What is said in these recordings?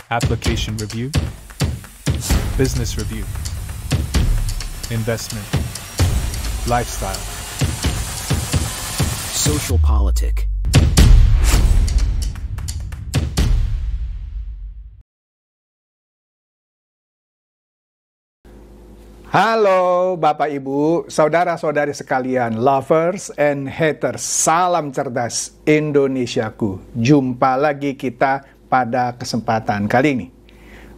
application review, business review, investment, lifestyle, social politic. Halo Bapak Ibu, saudara-saudari sekalian, lovers and haters, salam cerdas Indonesiaku. Jumpa lagi kita pada kesempatan kali ini.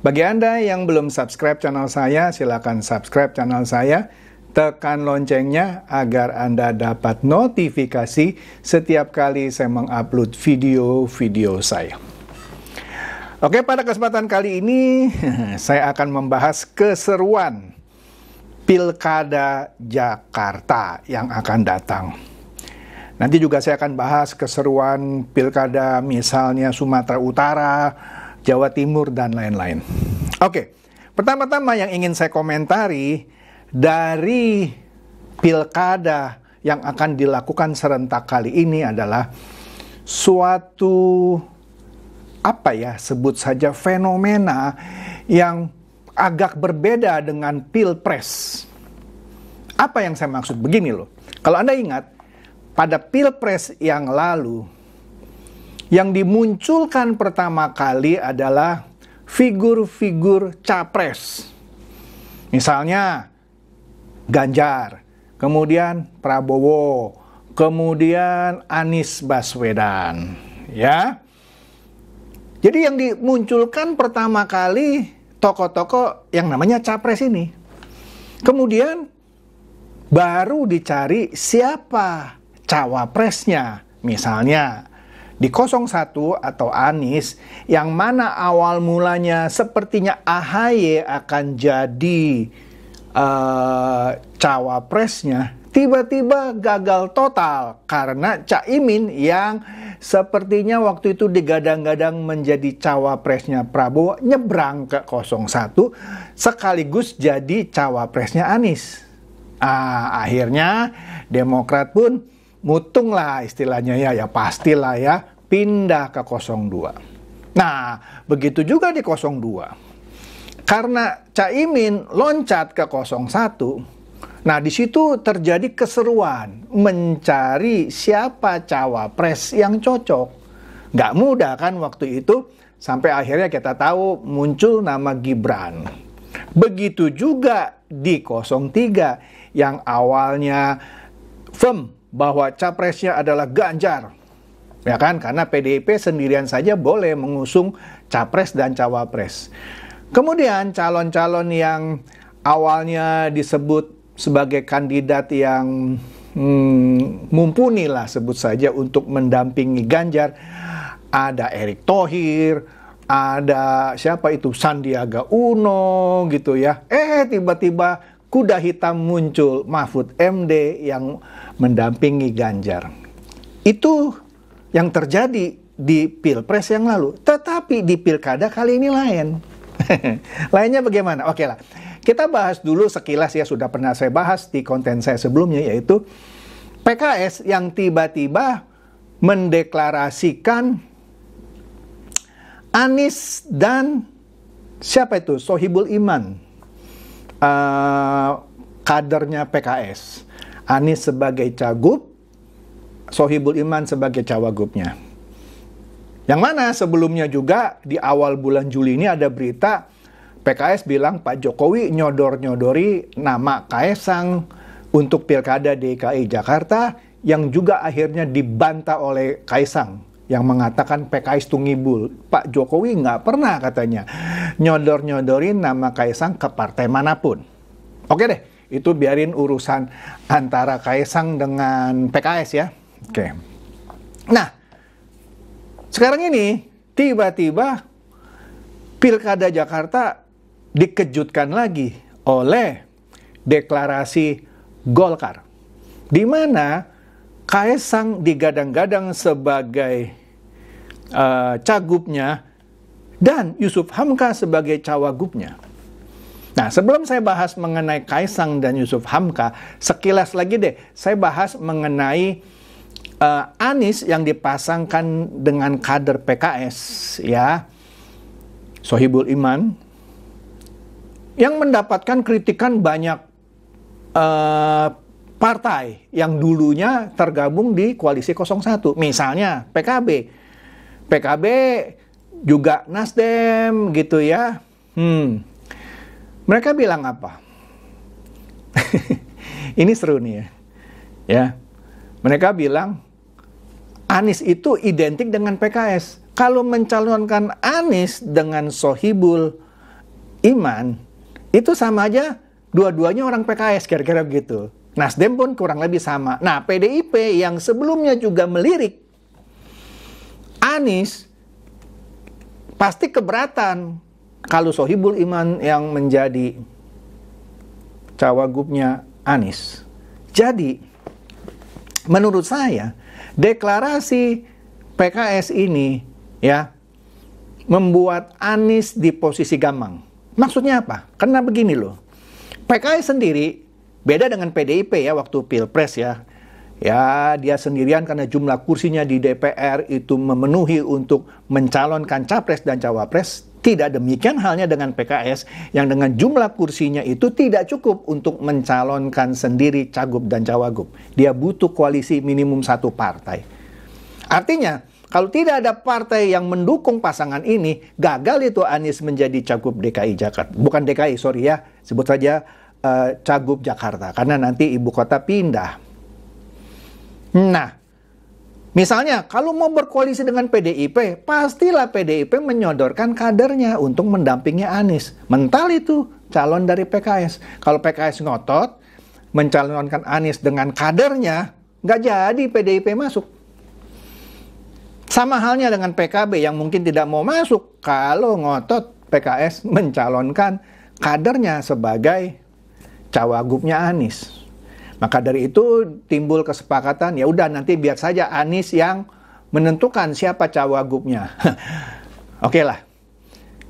Bagi Anda yang belum subscribe channel saya, silakan subscribe channel saya, tekan loncengnya agar Anda dapat notifikasi setiap kali saya mengupload video-video saya. Oke, pada kesempatan kali ini saya akan membahas keseruan Pilkada Jakarta yang akan datang. Nanti juga saya akan bahas keseruan pilkada misalnya Sumatera Utara, Jawa Timur, dan lain-lain. Oke, pertama-tama yang ingin saya komentari dari pilkada yang akan dilakukan serentak kali ini adalah suatu, sebut saja fenomena yang agak berbeda dengan Pilpres. Apa yang saya maksud? Begini loh. Kalau Anda ingat, pada Pilpres yang lalu, yang dimunculkan pertama kali adalah figur-figur capres. Misalnya, Ganjar, kemudian Prabowo, kemudian Anies Baswedan. Ya. Jadi yang dimunculkan pertama kali tokoh-tokoh yang namanya capres ini. Kemudian baru dicari siapa cawapresnya. Misalnya di 01 atau Anies, yang mana awal mulanya sepertinya AHY akan jadi cawapresnya, tiba-tiba gagal total karena Caimin yang sepertinya waktu itu digadang-gadang menjadi cawapresnya Prabowo nyebrang ke 01 sekaligus jadi cawapresnya Anies. Akhirnya Demokrat pun mutung lah istilahnya ya pastilah ya pindah ke 02. Nah, begitu juga di 02. Karena Caimin loncat ke 01, nah, di situ terjadi keseruan mencari siapa cawapres yang cocok. Nggak mudah kan waktu itu, sampai akhirnya kita tahu muncul nama Gibran. Begitu juga di 03 yang awalnya firm bahwa capresnya adalah Ganjar. Ya kan, karena PDIP sendirian saja boleh mengusung capres dan cawapres. Kemudian calon-calon yang awalnya disebut sebagai kandidat yang mumpuni lah sebut saja untuk mendampingi Ganjar, ada Erick Thohir, ada siapa itu Sandiaga Uno gitu ya. Tiba-tiba kuda hitam muncul, Mahfud MD yang mendampingi Ganjar. Itu yang terjadi di Pilpres yang lalu. Tetapi di Pilkada kali ini lain. Lainnya bagaimana? Oke lah. Kita bahas dulu sekilas ya, sudah pernah saya bahas di konten saya sebelumnya, yaitu PKS yang tiba-tiba mendeklarasikan Anies dan siapa itu? Sohibul Iman, kadernya PKS. Anies sebagai cagup, Sohibul Iman sebagai cawagupnya. Yang mana sebelumnya juga di awal bulan Juli ini ada berita PKS bilang Pak Jokowi nyodor-nyodori nama Kaesang untuk Pilkada DKI Jakarta, yang juga akhirnya dibantah oleh Kaesang yang mengatakan PKS tunggibul. Pak Jokowi nggak pernah katanya nyodor-nyodorin nama Kaesang ke partai manapun. Oke deh, itu biarin urusan antara Kaesang dengan PKS ya. Oke. Nah, sekarang ini tiba-tiba Pilkada Jakarta dikejutkan lagi oleh deklarasi Golkar, di mana Kaesang digadang-gadang sebagai cagupnya dan Yusuf Hamka sebagai cawagupnya. Nah, sebelum saya bahas mengenai Kaesang dan Yusuf Hamka, sekilas lagi deh saya bahas mengenai Anies yang dipasangkan dengan kader PKS ya. Sohibul Iman yang mendapatkan kritikan banyak partai yang dulunya tergabung di koalisi 01. Misalnya PKB. PKB juga Nasdem gitu ya. Mereka bilang apa? Ini seru nih ya. Ya. Mereka bilang Anies itu identik dengan PKS. Kalau mencalonkan Anies dengan Sohibul Iman, itu sama aja dua-duanya orang PKS, kira-kira begitu. Nasdem pun kurang lebih sama. Nah, PDIP yang sebelumnya juga melirik Anies pasti keberatan kalau Sohibul Iman yang menjadi cawagupnya Anies. Jadi, menurut saya, deklarasi PKS ini ya membuat Anies di posisi gamang. Maksudnya apa? Karena begini loh. PKS sendiri beda dengan PDIP ya waktu Pilpres ya. Ya, dia sendirian karena jumlah kursinya di DPR itu memenuhi untuk mencalonkan capres dan cawapres. Tidak demikian halnya dengan PKS yang dengan jumlah kursinya itu tidak cukup untuk mencalonkan sendiri cagup dan cawagup. Dia butuh koalisi minimum satu partai. Artinya, kalau tidak ada partai yang mendukung pasangan ini, gagal itu Anies menjadi cagup DKI Jakarta. Bukan DKI, sorry ya, sebut saja cagup Jakarta, karena nanti ibu kota pindah. Nah, misalnya kalau mau berkoalisi dengan PDIP, pastilah PDIP menyodorkan kadernya untuk mendampingi Anies. Mental itu calon dari PKS. Kalau PKS ngotot mencalonkan Anies dengan kadernya, nggak jadi PDIP masuk. Sama halnya dengan PKB yang mungkin tidak mau masuk kalau ngotot PKS mencalonkan kadernya sebagai cawagupnya Anies. Maka dari itu timbul kesepakatan, ya udah nanti biar saja Anies yang menentukan siapa cawagupnya. Oke lah.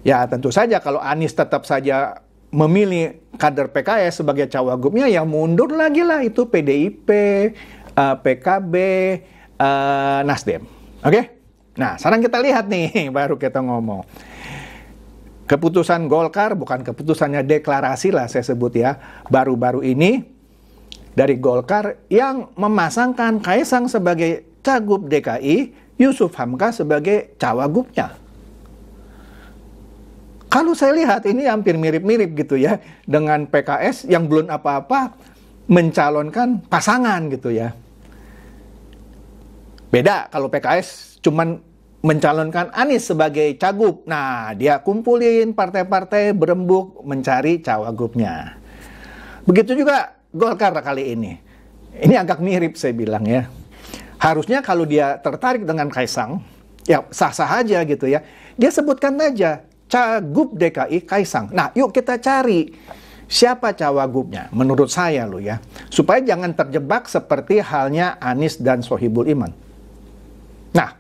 Ya tentu saja kalau Anies tetap saja memilih kader PKS sebagai cawagupnya, ya mundur lagi lah itu PDIP, PKB, Nasdem. Oke? Nah, sekarang kita lihat nih, baru kita ngomong. Keputusan Golkar, bukan keputusannya, deklarasi lah saya sebut ya, baru-baru ini dari Golkar yang memasangkan Kaisang sebagai cagup DKI, Yusuf Hamka sebagai cawagupnya. Kalau saya lihat ini hampir mirip-mirip gitu ya, dengan PKS yang belum apa-apa mencalonkan pasangan gitu ya. Beda kalau PKS cuman mencalonkan Anies sebagai cagup. Nah, dia kumpulin partai-partai berembuk mencari cawagupnya. Begitu juga Golkar kali ini. Ini agak mirip saya bilang ya. Harusnya kalau dia tertarik dengan Kaisang, ya sah-sah aja gitu ya. Dia sebutkan aja cagup DKI Kaisang. Nah, yuk kita cari siapa cawagupnya menurut saya loh ya. Supaya jangan terjebak seperti halnya Anies dan Sohibul Iman. Nah,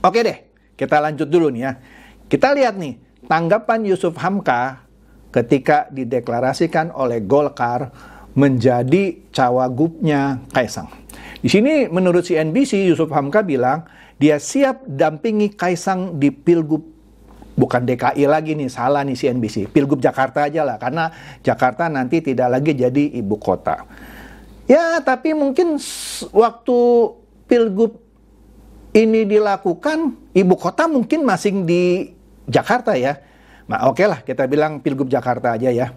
oke deh, kita lanjut dulu nih ya. Kita lihat nih, tanggapan Yusuf Hamka ketika dideklarasikan oleh Golkar menjadi cawagupnya Kaisang. Di sini menurut CNBC, Yusuf Hamka bilang dia siap dampingi Kaisang di Pilgub, bukan DKI lagi nih, salah nih CNBC. Pilgub Jakarta aja lah, karena Jakarta nanti tidak lagi jadi ibu kota. Ya, tapi mungkin waktu Pilgub ini dilakukan, ibu kota mungkin masih di Jakarta ya. Nah, oke lah, kita bilang Pilgub Jakarta aja ya.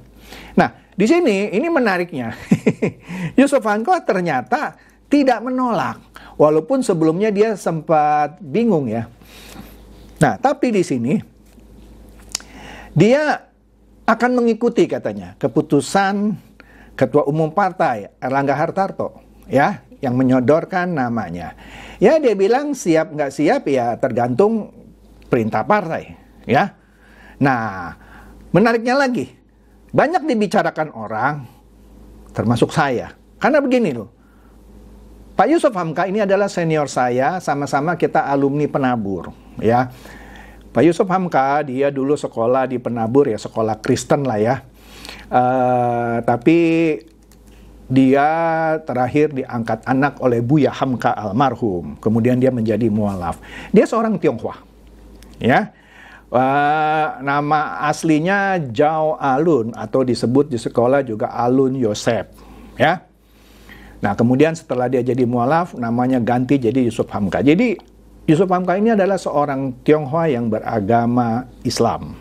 Nah, di sini ini menariknya. Yusuf Hamka ternyata tidak menolak, walaupun sebelumnya dia sempat bingung ya. Nah, tapi di sini dia akan mengikuti katanya keputusan Ketua Umum Partai Erlangga Hartarto ya, yang menyodorkan namanya. Ya, dia bilang siap nggak siap ya tergantung perintah partai ya. Nah, menariknya lagi, banyak dibicarakan orang, termasuk saya. Karena begini loh, Pak Yusuf Hamka ini adalah senior saya, sama-sama kita alumni Penabur ya. Pak Yusuf Hamka, dia dulu sekolah di Penabur ya, sekolah Kristen lah ya. Tapi dia terakhir diangkat anak oleh Buya Hamka almarhum. Kemudian dia menjadi mualaf. Dia seorang Tionghoa. Ya. Nama aslinya Zhao Alun atau disebut di sekolah juga Alun Yosef, ya. Nah, kemudian setelah dia jadi mualaf, namanya ganti jadi Yusuf Hamka. Jadi Yusuf Hamka ini adalah seorang Tionghoa yang beragama Islam.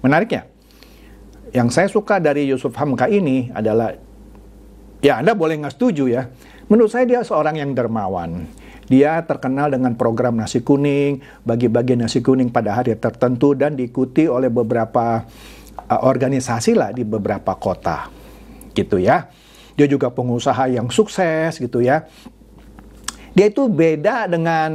Menariknya, yang saya suka dari Yusuf Hamka ini adalah, ya Anda boleh nggak setuju ya, menurut saya dia seorang yang dermawan. Dia terkenal dengan program nasi kuning, bagi-bagi nasi kuning pada hari tertentu, dan diikuti oleh beberapa organisasi lah di beberapa kota, gitu ya. Dia juga pengusaha yang sukses, gitu ya. Dia itu beda dengan,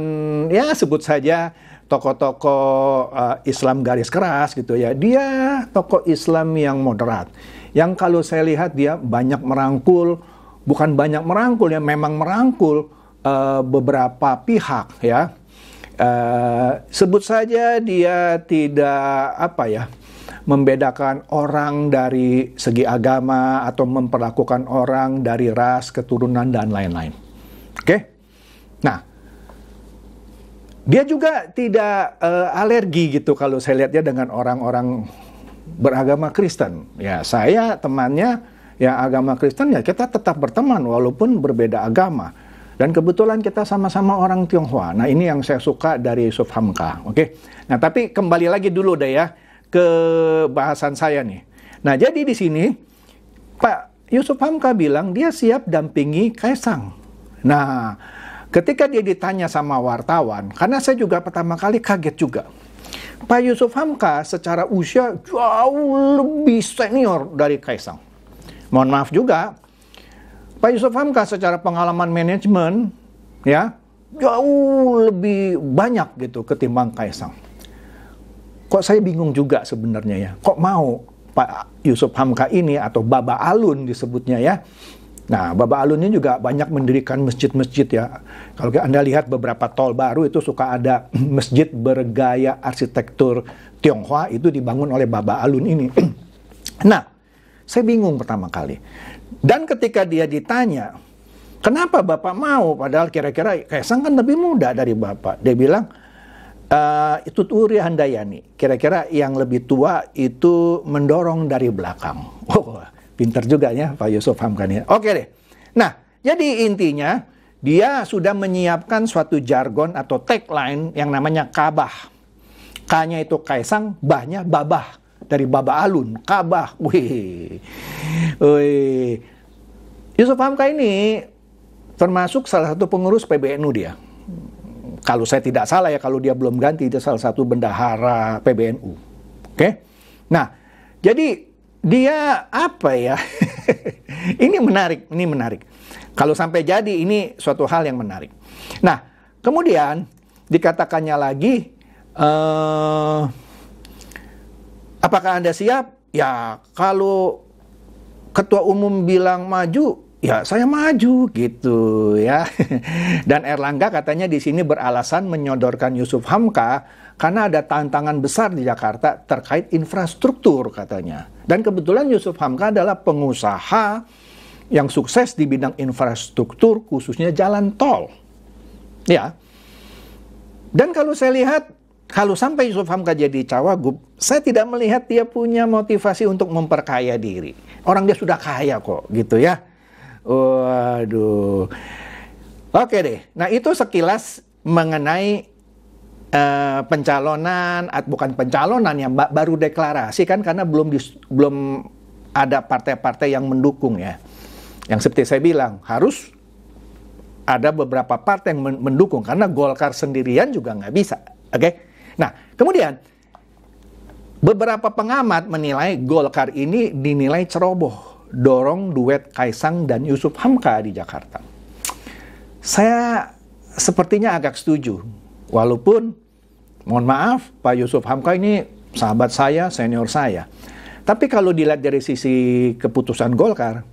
ya sebut saja, tokoh-tokoh Islam garis keras, gitu ya. Dia tokoh Islam yang moderat, yang kalau saya lihat dia banyak merangkul, bukan banyak merangkul ya, memang merangkul beberapa pihak ya. Sebut saja dia tidak membedakan orang dari segi agama atau memperlakukan orang dari ras, keturunan dan lain-lain. Oke? Nah, dia juga tidak alergi gitu kalau saya lihat dia dengan orang-orang beragama Kristen. Ya, saya temannya yang agama Kristen, ya kita tetap berteman walaupun berbeda agama. Dan kebetulan kita sama-sama orang Tionghoa. Nah, ini yang saya suka dari Yusuf Hamka. Oke. Nah, tapi kembali lagi dulu deh ya ke bahasan saya nih. Nah, jadi di sini Pak Yusuf Hamka bilang dia siap dampingi Kaisang. Nah, ketika dia ditanya sama wartawan, karena saya juga pertama kali kaget juga. Pak Yusuf Hamka secara usia jauh lebih senior dari Kaisang. Mohon maaf juga, Pak Yusuf Hamka secara pengalaman manajemen ya jauh lebih banyak gitu ketimbang Kaisang. Kok saya bingung juga sebenarnya ya. Kok mau Pak Yusuf Hamka ini atau Baba Alun disebutnya ya. Nah, Baba Alun ini juga banyak mendirikan masjid-masjid ya. Kalau Anda lihat beberapa tol baru itu suka ada masjid bergaya arsitektur Tionghoa, itu dibangun oleh Baba Alun ini. Nah, saya bingung pertama kali. Dan ketika dia ditanya, kenapa Bapak mau? Padahal kira-kira Kaisang kan lebih muda dari Bapak. Dia bilang, itu Uri Handayani. Kira-kira yang lebih tua itu mendorong dari belakang. Oh, pinter juga ya Pak Yusuf Hamka ini. Oke deh. Nah, jadi intinya dia sudah menyiapkan suatu jargon atau tagline yang namanya Kabah. K-nya itu Kaisang, Bah-nya Babah. Dari Baba Alun, Kabah. Wih. Yusuf Hamka ini termasuk salah satu pengurus PBNU dia. Kalau saya tidak salah ya, kalau dia belum ganti, dia salah satu bendahara PBNU. Oke? Nah, jadi dia apa ya? Ini menarik. Kalau sampai jadi, ini suatu hal yang menarik. Nah, kemudian dikatakannya lagi, apakah Anda siap? Ya, kalau ketua umum bilang maju, ya saya maju gitu ya. Dan Erlangga katanya di sini beralasan menyodorkan Yusuf Hamka karena ada tantangan besar di Jakarta terkait infrastruktur katanya. Dan kebetulan Yusuf Hamka adalah pengusaha yang sukses di bidang infrastruktur, khususnya jalan tol. Ya. Dan kalau saya lihat, kalau sampai Yusuf Hamka jadi cawagup, saya tidak melihat dia punya motivasi untuk memperkaya diri. Orang dia sudah kaya kok, gitu ya. Waduh. Oke deh. Nah, itu sekilas mengenai pencalonan, bukan pencalonan yang baru deklarasi kan, karena belum ada partai-partai yang mendukung ya. Yang seperti saya bilang, harus ada beberapa partai yang mendukung, karena Golkar sendirian juga nggak bisa. Oke? Nah, kemudian beberapa pengamat menilai Golkar ini dinilai ceroboh dorong duet Kaisang dan Yusuf Hamka di Jakarta. Saya sepertinya agak setuju. Walaupun, mohon maaf, Pak Yusuf Hamka ini sahabat saya, senior saya. Tapi kalau dilihat dari sisi keputusan Golkar,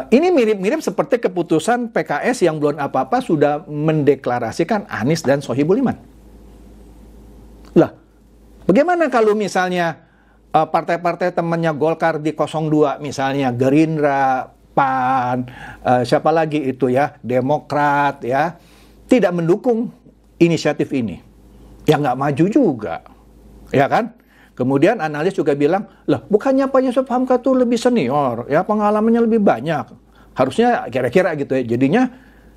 ini mirip-mirip seperti keputusan PKS yang belum apa-apa sudah mendeklarasikan Anies dan Sohibul Iman. Lah, bagaimana kalau misalnya partai-partai temannya Golkar di 02, misalnya Gerindra, PAN, siapa lagi itu ya, Demokrat ya, tidak mendukung inisiatif ini. Ya nggak maju juga. Ya kan? Kemudian analis juga bilang, lah bukannya Pak Yusuf Hamka tuh lebih senior, ya pengalamannya lebih banyak. Harusnya kira-kira gitu ya, jadinya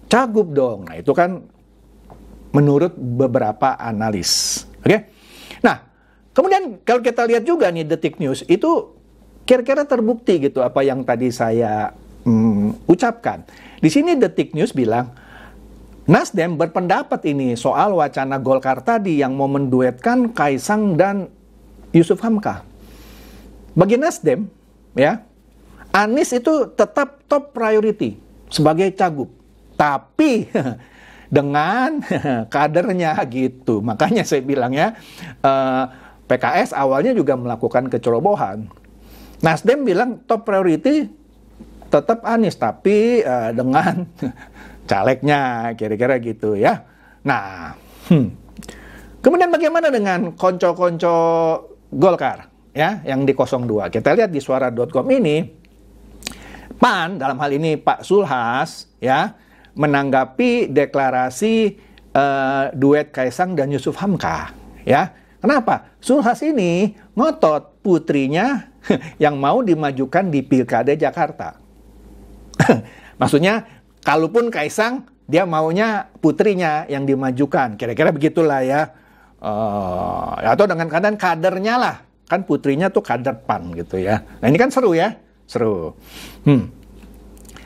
cagup dong. Nah itu kan menurut beberapa analis. Oke? Nah, kemudian kalau kita lihat juga nih Detik News, itu kira-kira terbukti gitu apa yang tadi saya ucapkan. Di sini Detik News bilang, Nasdem berpendapat ini soal wacana Golkar tadi yang mau menduetkan Kaisang dan Yusuf Hamka. Bagi Nasdem, ya, Anies itu tetap top priority sebagai cagup. Tapi dengan kadernya gitu. Makanya saya bilang ya, PKS awalnya juga melakukan kecerobohan. Nasdem bilang top priority tetap Anies, tapi dengan calegnya, kira-kira gitu ya. Nah, kemudian bagaimana dengan konco-konco Golkar ya yang di 02? Kita lihat di suara.com ini, PAN dalam hal ini Pak Zulhas ya menanggapi deklarasi duet Kaisang dan Yusuf Hamka ya. Kenapa? Zulhas ini ngotot putrinya yang mau dimajukan di Pilkada Jakarta. Maksudnya kalaupun Kaisang dia maunya putrinya yang dimajukan, kira-kira begitulah ya. Atau dengan keadaan kadernya lah, kan putrinya tuh kader PAN gitu ya. Nah ini kan seru ya, seru.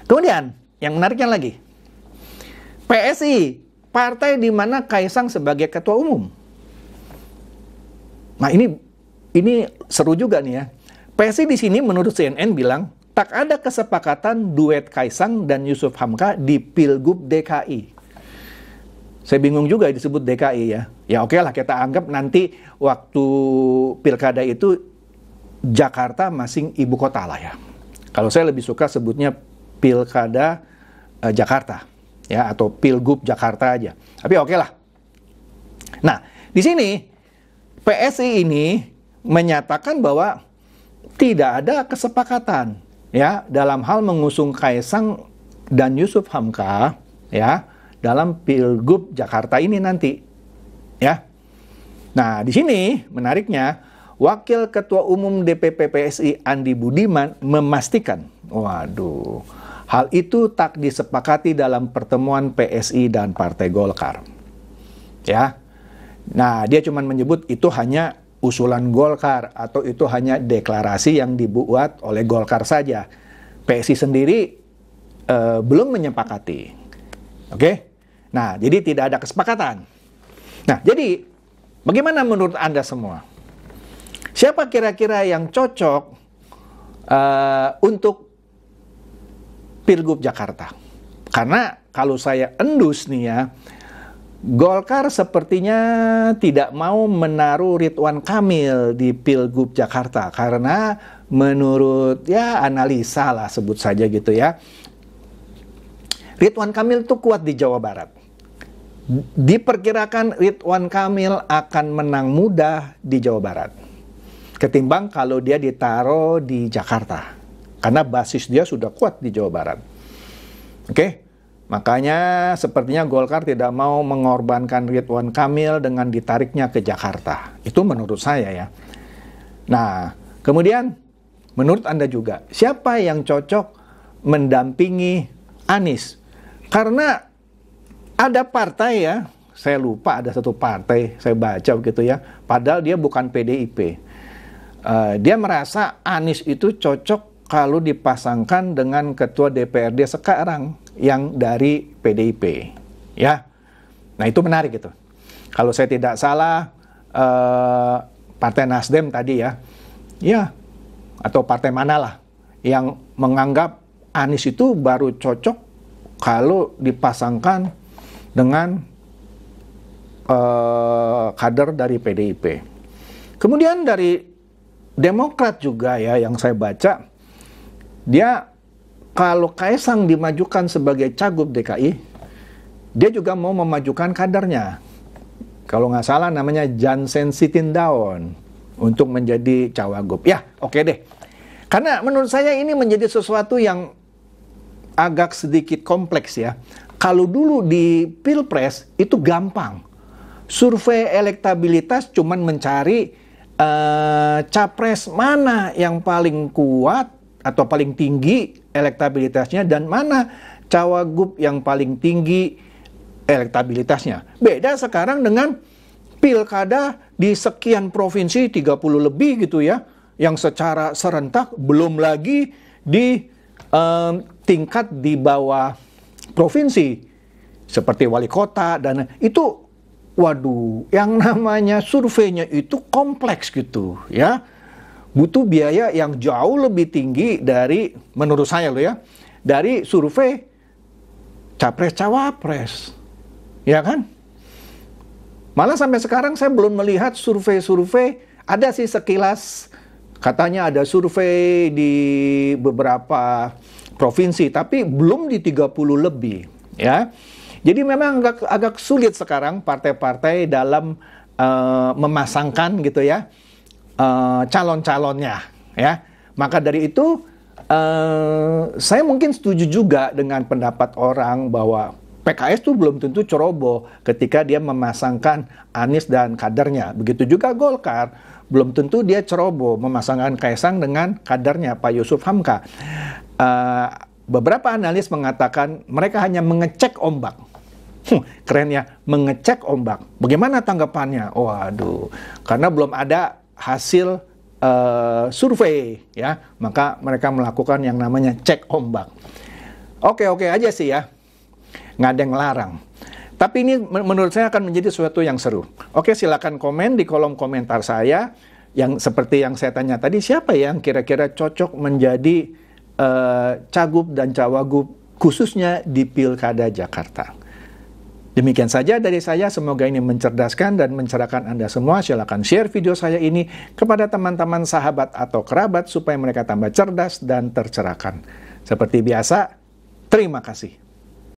Kemudian yang menariknya lagi, PSI, partai di mana Kaisang sebagai ketua umum. Nah ini seru juga nih ya. PSI di sini menurut CNN bilang tak ada kesepakatan duet Kaisang dan Yusuf Hamka di Pilgub DKI. Saya bingung juga disebut DKI ya. Ya oke lah, kita anggap nanti waktu pilkada itu Jakarta masing ibu kota lah ya. Kalau saya lebih suka sebutnya Pilkada Jakarta ya, atau Pilgub Jakarta aja. Tapi oke lah. Nah, di sini PSI ini menyatakan bahwa tidak ada kesepakatan ya dalam hal mengusung Kaisang dan Yusuf Hamka ya dalam Pilgub Jakarta ini nanti, ya. Nah, di sini menariknya, Wakil Ketua Umum DPP PSI Andi Budiman memastikan, waduh, hal itu tak disepakati dalam pertemuan PSI dan Partai Golkar, ya. Nah, dia cuma menyebut itu hanya usulan Golkar atau itu hanya deklarasi yang dibuat oleh Golkar saja. PSI sendiri belum menyepakati, oke? Nah, jadi tidak ada kesepakatan. Nah, jadi bagaimana menurut Anda semua? Siapa kira-kira yang cocok untuk Pilgub Jakarta? Karena kalau saya endus nih ya, Golkar sepertinya tidak mau menaruh Ridwan Kamil di Pilgub Jakarta. Karena menurut ya analisa lah sebut saja gitu ya, Ridwan Kamil itu kuat di Jawa Barat. Diperkirakan Ridwan Kamil akan menang mudah di Jawa Barat ketimbang kalau dia ditaruh di Jakarta, karena basis dia sudah kuat di Jawa Barat. Oke, makanya sepertinya Golkar tidak mau mengorbankan Ridwan Kamil dengan ditariknya ke Jakarta. Itu menurut saya ya. Nah, kemudian menurut Anda juga, siapa yang cocok mendampingi Anies? Karena ada partai ya, saya lupa ada satu partai, saya baca begitu ya, padahal dia bukan PDIP. Dia merasa Anies itu cocok kalau dipasangkan dengan ketua DPRD sekarang yang dari PDIP. Ya, nah itu menarik gitu. Kalau saya tidak salah, Partai Nasdem tadi ya, ya, atau partai manalah yang menganggap Anies itu baru cocok kalau dipasangkan dengan kader dari PDIP. Kemudian dari Demokrat juga ya yang saya baca, dia kalau Kaisang dimajukan sebagai cagup DKI, dia juga mau memajukan kadernya. Kalau nggak salah namanya Jansen Sitindaun untuk menjadi cawagup. Ya, oke deh. Karena menurut saya ini menjadi sesuatu yang agak sedikit kompleks ya. Kalau dulu di Pilpres itu gampang. Survei elektabilitas cuman mencari capres mana yang paling kuat atau paling tinggi elektabilitasnya dan mana cawagup yang paling tinggi elektabilitasnya. Beda sekarang dengan pilkada di sekian provinsi, 30 lebih gitu ya, yang secara serentak, belum lagi di tingkat di bawah provinsi seperti wali kota, dan itu waduh, yang namanya surveinya itu kompleks gitu ya, butuh biaya yang jauh lebih tinggi dari, menurut saya loh ya, dari survei capres cawapres, ya kan? Malah sampai sekarang saya belum melihat survei-survei, ada sih sekilas katanya ada survei di beberapa provinsi, tapi belum di 30 lebih ya. Jadi memang agak sulit sekarang partai-partai dalam memasangkan gitu ya calon-calonnya ya. Maka dari itu saya mungkin setuju juga dengan pendapat orang bahwa PKS tuh belum tentu ceroboh ketika dia memasangkan Anies dan kadernya. Begitu juga Golkar, belum tentu dia ceroboh memasangkan Kaisang dengan kadernya Pak Yusuf Hamka. Beberapa analis mengatakan mereka hanya mengecek ombak. Keren ya, mengecek ombak. Bagaimana tanggapannya? Waduh, karena belum ada hasil survei ya, maka mereka melakukan yang namanya cek ombak. Oke aja sih ya, nggak ada yang ngelarang. Tapi ini menurut saya akan menjadi sesuatu yang seru. Oke, silakan komen di kolom komentar saya. Yang seperti yang saya tanya tadi, siapa yang kira-kira cocok menjadi cagup dan cawagup khususnya di Pilkada Jakarta. Demikian saja dari saya, semoga ini mencerdaskan dan mencerahkan Anda semua. Silakan share video saya ini kepada teman-teman, sahabat, atau kerabat supaya mereka tambah cerdas dan tercerahkan. Seperti biasa, terima kasih.